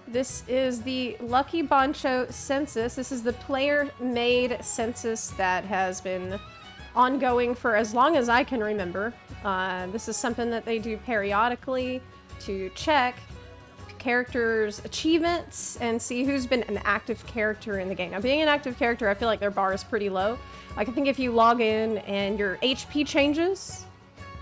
This is the LUCKYBANCHO Census. This is the player-made census that has been ongoing for as long as I can remember. This is something that they do periodically to check characters' achievements and see who's been an active character in the game. Now, being an active character, I feel like their bar is pretty low. Like, I think if you log in and your HP changes,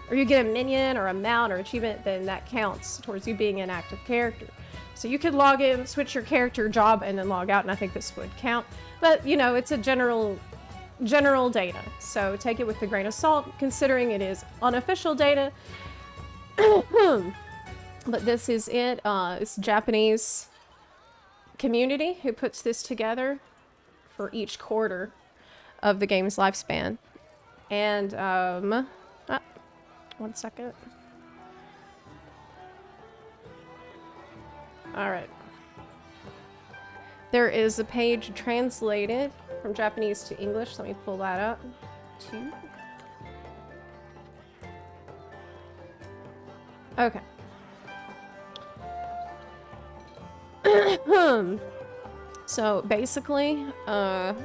or you get a minion or a mount or achievement, then that counts towards you being an active character. So you could log in, switch your character job, and then log out, and I think this would count. But, you know, it's a general data, so take it with a grain of salt, considering it is unofficial data. But this is it. It's Japanese community who puts this together for each quarter of the game's lifespan. And, one second. Alright. There is a page translated from Japanese to English. Let me pull that up. Okay. So basically, let's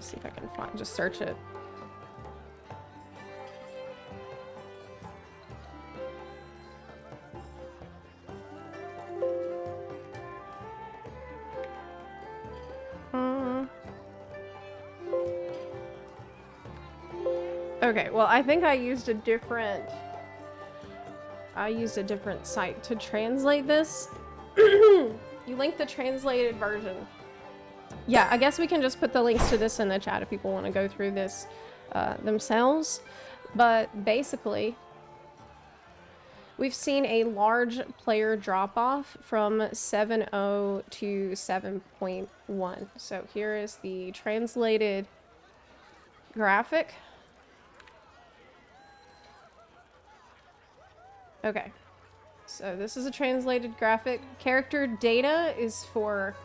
see if I can find, just search it. Okay, well, I think I used a different site to translate this. You link the translated version. Yeah, I guess we can just put the links to this in the chat if people want to go through this themselves. But basically, we've seen a large player drop-off from 7.0 to 7.1. So here is the translated graphic. Okay, so this is a translated graphic. Character data is for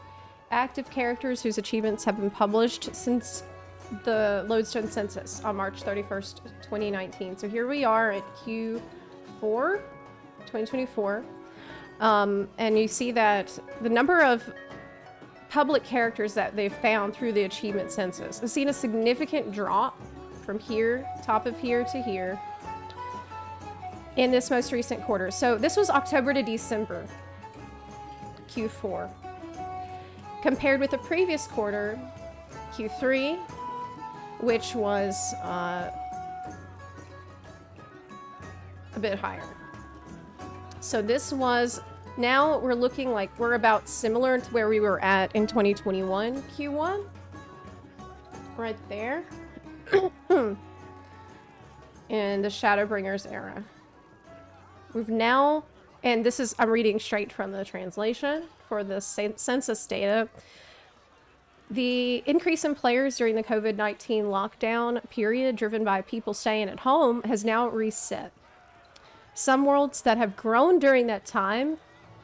active characters whose achievements have been published since the Lodestone Census on March 31st, 2019. So here we are at Q4, 2024. And you see that the number of public characters that they've found through the achievement census has seen a significant drop from here, top of here to here, in this most recent quarter. So this was October to December, Q4. Compared with the previous quarter, Q3, which was a bit higher. So this was, now we're looking like we're about similar to where we were at in 2021 Q1. Right there. In the Shadowbringers era. We've now, and this is, I'm reading straight from the translation for the census data. The increase in players during the COVID-19 lockdown period driven by people staying at home has now reset. Some worlds that have grown during that time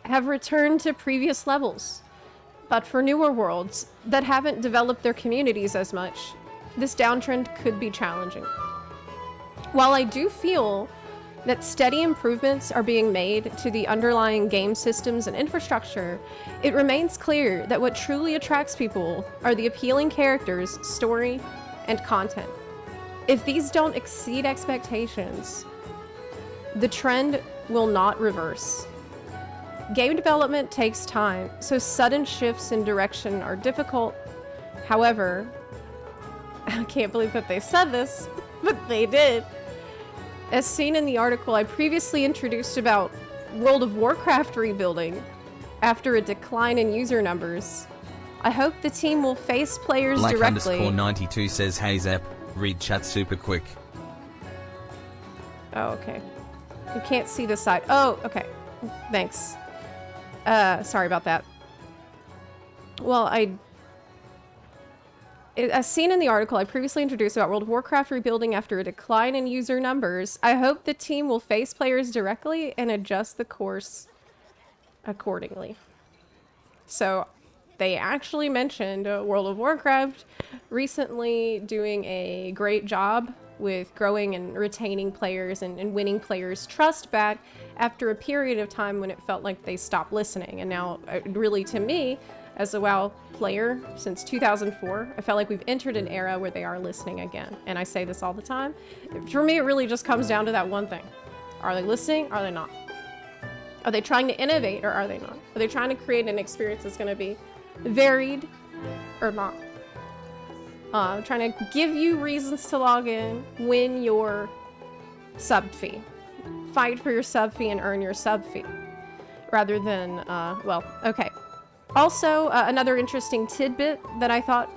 have returned to previous levels. But for newer worlds that haven't developed their communities as much, this downtrend could be challenging. While I do feel that steady improvements are being made to the underlying game systems and infrastructure, it remains clear that what truly attracts people are the appealing characters, story, and content. If these don't exceed expectations, the trend will not reverse. Game development takes time, so sudden shifts in direction are difficult. However, I can't believe that they said this, but they did. As seen in the article I previously introduced about World of Warcraft rebuilding after a decline in user numbers, I hope the team will face players directly. Black_92 says, hey Zep, read chat super quick. Oh, okay. You can't see the side. Oh, okay. Thanks. Sorry about that. Well, as seen in the article I previously introduced about World of Warcraft rebuilding after a decline in user numbers, I hope the team will face players directly and adjust the course accordingly. So they actually mentioned World of Warcraft recently doing a great job with growing and retaining players and winning players' trust back after a period of time when it felt like they stopped listening. And now, really, to me, as a WoW player since 2004, I felt like we've entered an era where they are listening again. And I say this all the time. For me, it really just comes down to that one thing. Are they listening? Are they not? Are they trying to innovate or are they not? Are they trying to create an experience that's going to be varied or not? Trying to give you reasons to log in, win your sub fee. Fight for your sub fee and earn your sub fee. Rather than, well, okay. Also, another interesting tidbit that I thought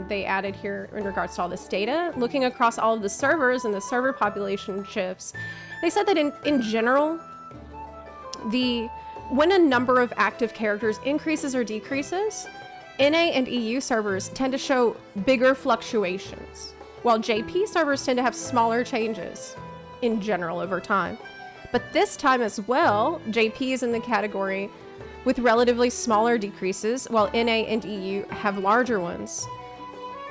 they added here in regards to all this data, looking across all of the servers and the server population shifts, they said that in general, when a number of active characters increases or decreases, NA and EU servers tend to show bigger fluctuations, while JP servers tend to have smaller changes in general over time. But this time as well, JP is in the category with relatively smaller decreases, while NA and EU have larger ones.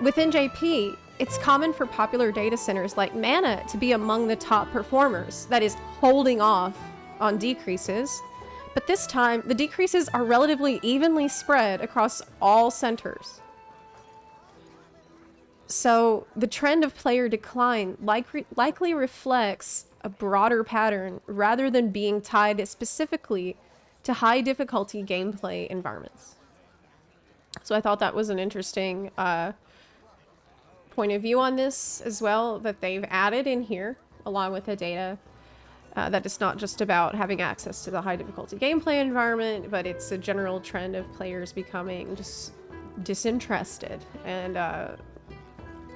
Within JP, it's common for popular data centers like Mana to be among the top performers, that is, holding off on decreases. But this time, the decreases are relatively evenly spread across all centers. So the trend of player decline likely reflects a broader pattern rather than being tied specifically to high difficulty gameplay environments. So I thought that was an interesting point of view on this as well, that they've added in here along with the data. That it's not just about having access to the high difficulty gameplay environment, but it's a general trend of players becoming just disinterested and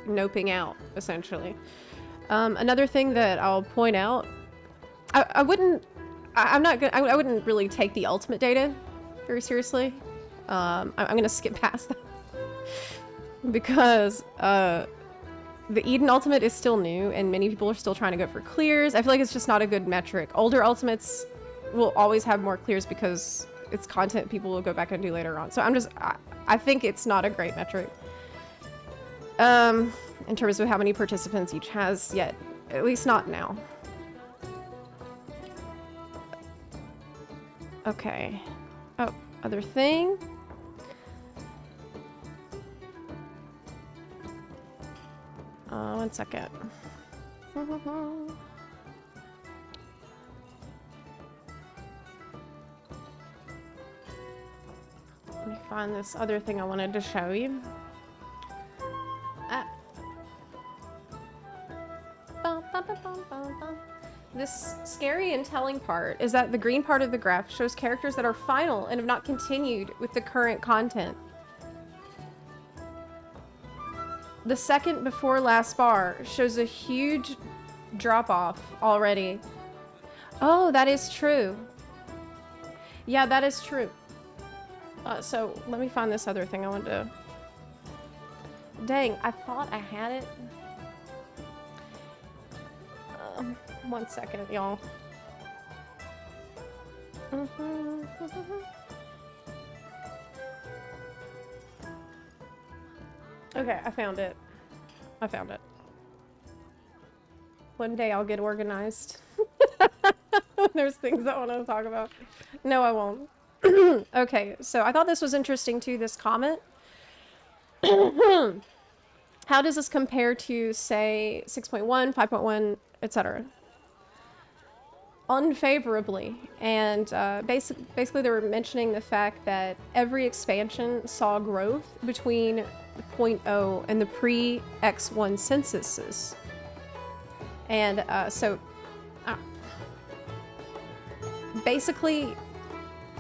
noping out, essentially. Another thing that I'll point out, I wouldn't really take the ultimate data very seriously. I'm gonna skip past that because the Eden Ultimate is still new, and many people are still trying to go for clears. I feel like it's just not a good metric. Older Ultimates will always have more clears because it's content people will go back and do later on. So I think it's not a great metric. In terms of how many participants each has yet, at least not now. Okay. Oh, other thing. One second. Let me find this other thing I wanted to show you. This scary and telling part is that the green part of the graph shows characters that are final and have not continued with the current content. The second before last bar shows a huge drop-off already. Oh, that is true. Yeah, that is true. So let me find this other thing I wanted to... Dang, I thought I had it. One second, y'all. Okay, I found it. I found it. One day I'll get organized. There's things I want to talk about. No, I won't. Okay, so I thought this was interesting too, this comment. How does this compare to, say, 6.1, 5.1, etc.? Unfavorably. And basically they were mentioning the fact that every expansion saw growth between the 0.0 and the pre-X1 censuses. And basically,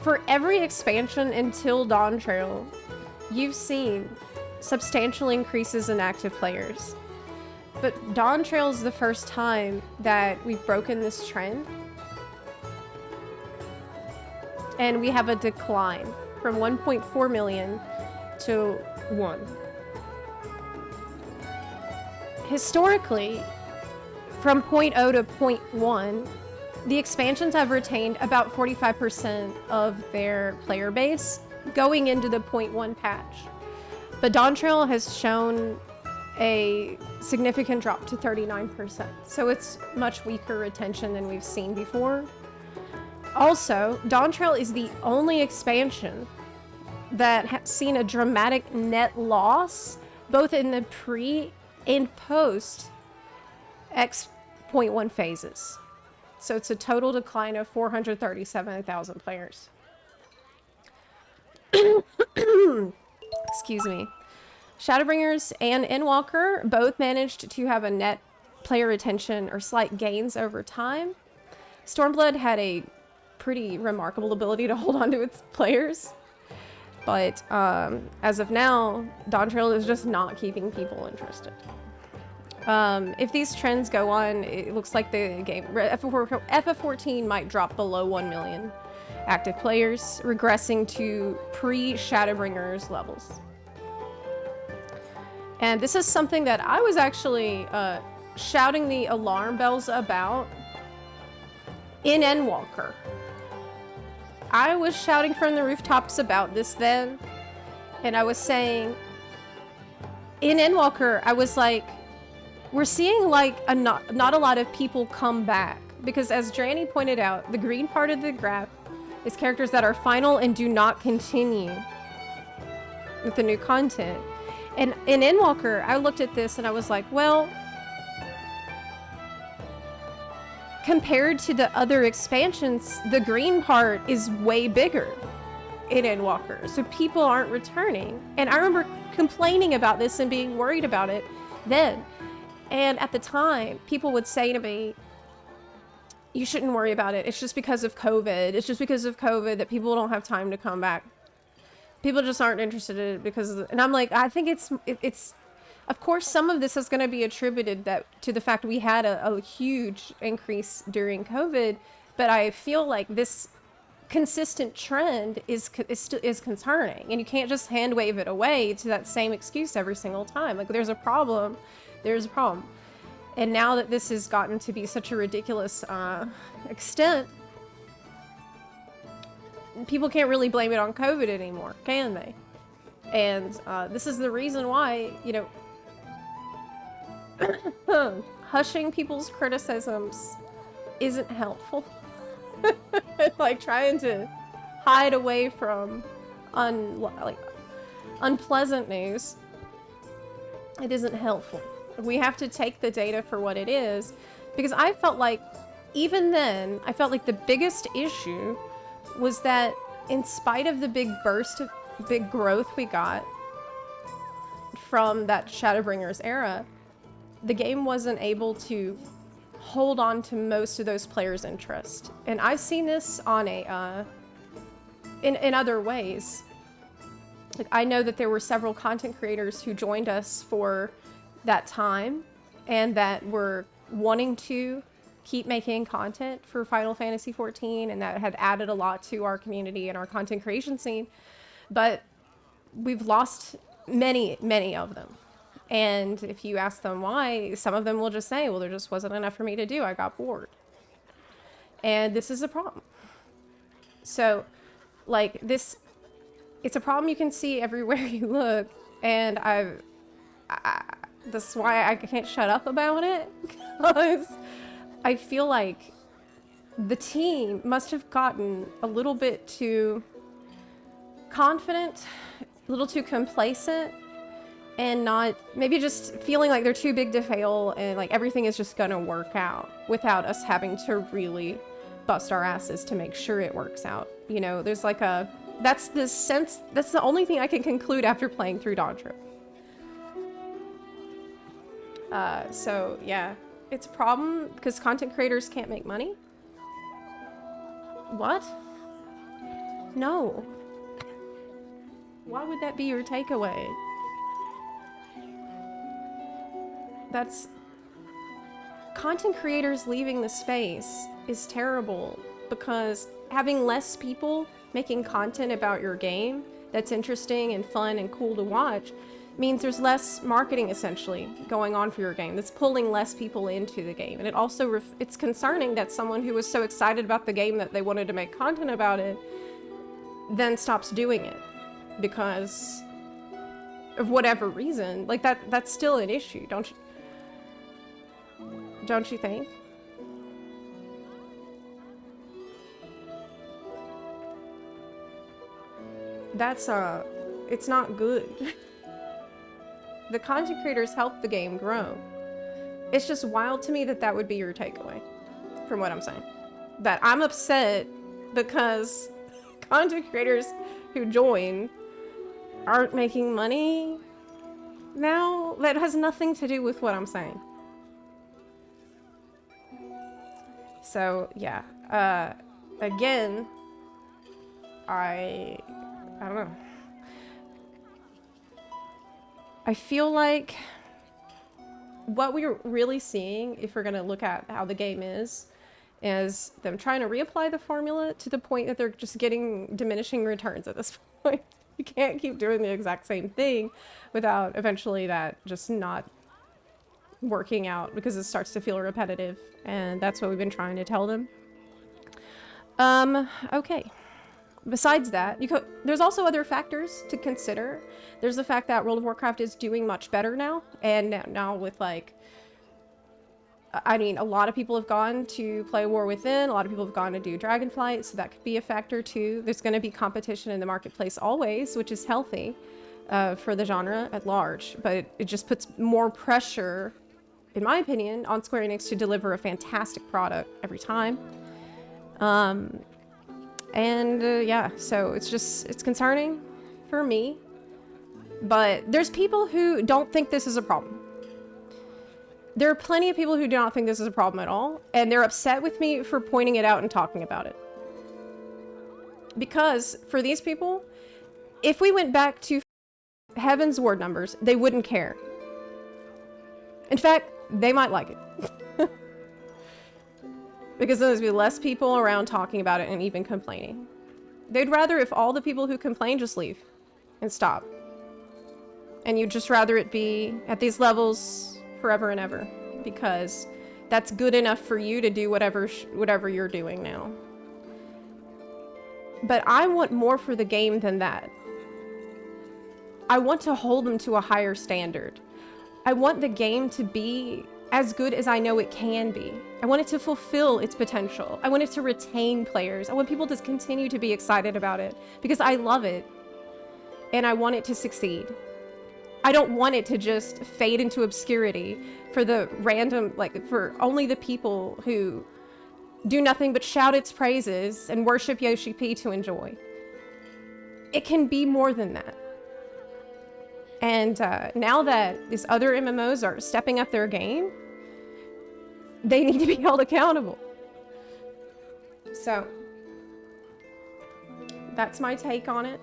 for every expansion until Dawntrail, you've seen substantial increases in active players. But Dawntrail is the first time that we've broken this trend. And we have a decline from 1.4 million to 1. Historically, from 0.0 to 0.1, the expansions have retained about 45% of their player base going into the 0.1 patch. But Dawntrail has shown a significant drop to 39%. So it's much weaker retention than we've seen before. Also, Dawntrail is the only expansion that has seen a dramatic net loss both in the pre and post X.1 phases. So it's a total decline of 437,000 players. Excuse me. Shadowbringers and Endwalker both managed to have a net player retention or slight gains over time. Stormblood had a pretty remarkable ability to hold on to its players. But as of now, Dawntrail is just not keeping people interested. If these trends go on, it looks like the game FF14 might drop below 1 million active players, regressing to pre-Shadowbringers levels. And this is something that I was actually shouting the alarm bells about in Endwalker. I was shouting from the rooftops about this then, and I was saying, in Endwalker, I was like, we're seeing like not a lot of people come back, because as Dranny pointed out, the green part of the graph is characters that are final and do not continue with the new content. And in Endwalker, I looked at this and I was like, well, compared to the other expansions, the green part is way bigger in Endwalker. So people aren't returning. And I remember complaining about this and being worried about it then. And at the time, people would say to me, you shouldn't worry about it. It's just because of COVID. It's just because of COVID that people don't have time to come back. People just aren't interested in it because of the, and I'm like, I think it's of course some of this is going to be attributed to the fact we had a huge increase during COVID, but I feel like this consistent trend is concerning, and you can't just hand wave it away to that same excuse every single time. Like, there's a problem. And now that this has gotten to be such a ridiculous extent, people can't really blame it on COVID anymore, can they? And this is the reason why, you know, hushing people's criticisms isn't helpful. Like, trying to hide away from unpleasant news, it isn't helpful. We have to take the data for what it is, because I felt like, even then, I felt like the biggest issue was that in spite of the big growth we got from that Shadowbringers era, the game wasn't able to hold on to most of those players' interest. And I've seen this on a in other ways. Like, I know that there were several content creators who joined us for that time and that were wanting to keep making content for Final Fantasy XIV, and that had added a lot to our community and our content creation scene. But we've lost many of them. And if you ask them why, some of them will just say, well, there just wasn't enough for me to do. I got bored. And this is a problem. So, like, it's a problem you can see everywhere you look. And that's why I can't shut up about it. Because I feel like the team must have gotten a little bit too confident, a little too complacent, and not, maybe just feeling like they're too big to fail and like everything is just gonna work out without us having to really bust our asses to make sure it works out. You know, there's like that's the only thing I can conclude after playing through Dawntrail. So yeah, it's a problem because content creators can't make money. What? No. Why would that be your takeaway? That's... Content creators leaving the space is terrible, because having less people making content about your game that's interesting and fun and cool to watch means there's less marketing essentially going on for your game. That's pulling less people into the game. And it also it's concerning that someone who was so excited about the game that they wanted to make content about it then stops doing it, because of whatever reason, like that's still an issue, don't you think? That's it's not good. The content creators help the game grow. It's just wild to me that that would be your takeaway from what I'm saying. That I'm upset because content creators who join aren't making money now. That has nothing to do with what I'm saying. So yeah, again, I don't know. I feel like what we're really seeing, if we're gonna look at how the game is them trying to reapply the formula to the point that they're just getting diminishing returns at this point. You can't keep doing the exact same thing without eventually that just not working out, because it starts to feel repetitive, and that's what we've been trying to tell them. Okay. Besides that, there's also other factors to consider. There's the fact that World of Warcraft is doing much better now, and now with like, I mean, a lot of people have gone to play War Within, a lot of people have gone to do Dragonflight, so that could be a factor too. There's going to be competition in the marketplace always, which is healthy for the genre at large, but it just puts more pressure, in my opinion, on Square Enix to deliver a fantastic product every time. Yeah, so it's concerning for me, but there's people who don't think this is a problem. There are plenty of people who do not think this is a problem at all, and they're upset with me for pointing it out and talking about it. Because for these people, if we went back to Heaven's Word numbers, they wouldn't care. In fact, they might like it. Because there's going to be less people around talking about it and even complaining. They'd rather if all the people who complain just leave and stop. And you'd just rather it be at these levels forever and ever, because that's good enough for you to do whatever you're doing now. But I want more for the game than that. I want to hold them to a higher standard. I want the game to be as good as I know it can be. I want it to fulfill its potential. I want it to retain players. I want people to continue to be excited about it because I love it and I want it to succeed. I don't want it to just fade into obscurity for the random, like for only the people who do nothing but shout its praises and worship Yoshi P to enjoy. It can be more than that. And now that these other MMOs are stepping up their game, they need to be held accountable. So that's my take on it.